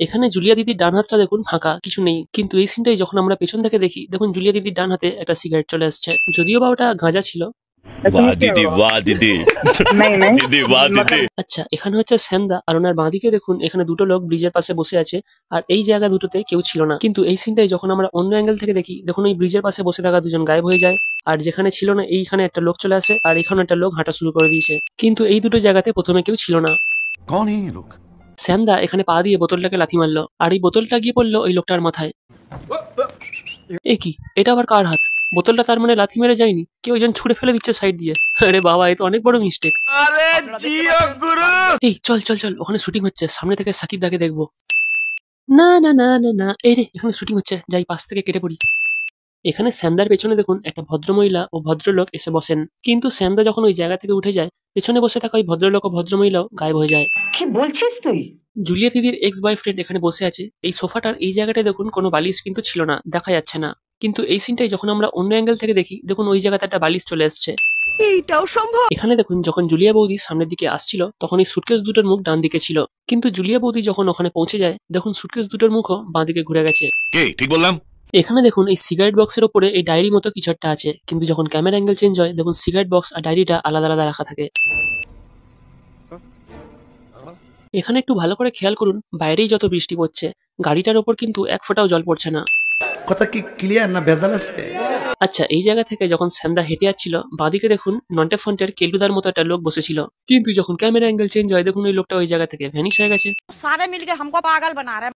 এখানে জুলিয়া দিদির ডান হাতটা দেখুন ফাঁকা, কিছু নেই। কিন্তু এই সিনটাই যখন আমরা পেছন থেকে দেখি, দেখুন জুলিয়া দিদির ডান হাতে একটা সিগারেট চলে আসছে। যদিও বা ওটা গাঁজা ছিল। वाह दीदी वाह दीदी दीदी वाह दीदी। আচ্ছা, এখানে হচ্ছে শ্যামদা, আর ওনার বাঁদিকে দেখুন এখানে দুটো লোক ব্রিজের পাশে বসে আছে, আর এই জায়গা দুটোতে কেউ ছিল না। কিন্তু এই সিনটাই যখন আমরা অন্য অ্যাঙ্গেল থেকে দেখি, দেখুন ওই ব্রিজের পাশে বসে থাকা দুজন গায়েব হয়ে যায়, আর যেখানে ছিল না এইখানে একটা লোক চলে আসে, আর এখানে একটা লোক হাঁটা শুরু করে দিয়েছে। কিন্তু এই দুটো জায়গাতে প্রথমে কেউ ছিল না। कौन है ये लोग? শ্যামদা এখানে পা দিয়ে বোতলটাকে লাথি মারলো, আর এই বোতলটা গিয়ে পড়লো ওই লোকটার মাথায়। এ কি, এটা আবার কার হাত? বোতলটা তার মানে লাথি মেরে যায়নি, কেউ একজন ছুঁড়ে ফেলে দিচ্ছে সাইড দিয়ে। আরে বাবা, এ তো অনেক বড় মিস্টেক। এই চল চল চল, ওখানে শুটিং হচ্ছে, সামনে থেকে সাকিব দাকে দেখবো। না না না না না, এই রে এখানে শুটিং হচ্ছে, যাই পাশ থেকে কেটে পড়ি। এখানে শ্যামদার পেছনে দেখুন একটা ভদ্রমহিলা ও ভদ্রলোক এসে বসেন, কিন্তু শ্যামদা যখন ওই জায়গা থেকে উঠে যায়, পেছনে বসে থাকা ওই ভদ্রলোক ও ভদ্রমহিলাও গায়েব হয়ে যায়। কি বলছিস তুই? জুলিয়া দিদির এক্স বয়ফ্রেন্ড এখানে বসে আছে। এই সোফাটার এই জায়গাটায় দেখুন কোনো বালিশ কিন্তু ছিল না, দেখা যাচ্ছে না। কিন্তু এই সিনটাই যখন আমরা অন্য অ্যাঙ্গেল থেকে দেখি, দেখুন ওই জায়গাতে একটা বালিশ চলে আসছে। এইটাও সম্ভব? এখানে দেখুন যখন জুলিয়া বৌদি সামনের দিকে আসছিল, তখন এই সুটকেস দুটোর মুখ ডান দিকে ছিল। কিন্তু জুলিয়া বৌদি যখন ওখানে পৌঁছে যায়, দেখুন সুটকেস দুটোর মুখও বাঁ দিকে ঘুরে গেছে। ঠিক বললাম? এখানে দেখুন এই সিগারেট বক্সের ওপরে এই ডায়েরি মতো কিছু একটা আছে, কিন্তু যখন ক্যামেরা অ্যাঙ্গেল চেঞ্জ হয়, দেখুন সিগারেট বক্স আর ডায়েরিটা আলাদা আলাদা রাখা থাকে। এখানে একটু ভালো করে খেয়াল করুন, বাইরেই যত বৃষ্টি পড়ছে, গাড়িটার ওপর কিন্তু এক ফোঁটাও জল পড়ছে না। কথা কি ক্লিয়ার না ভেজাল আছে? আচ্ছা, এই জায়গা থেকে যখন শ্যামদা হেঁটে যাচ্ছিল, বাঁদিকে দেখুন নন্টে ফন্টের কেলুদার মতো একটা লোক বসেছিল। কিন্তু যখন ক্যামেরা অ্যাঙ্গেল চেঞ্জ হয়, দেখুন ওই লোকটা ওই জায়গা থেকে ভ্যানিশ হয়ে গেছে। सारे मिलके हमको पागल बना रहे हैं।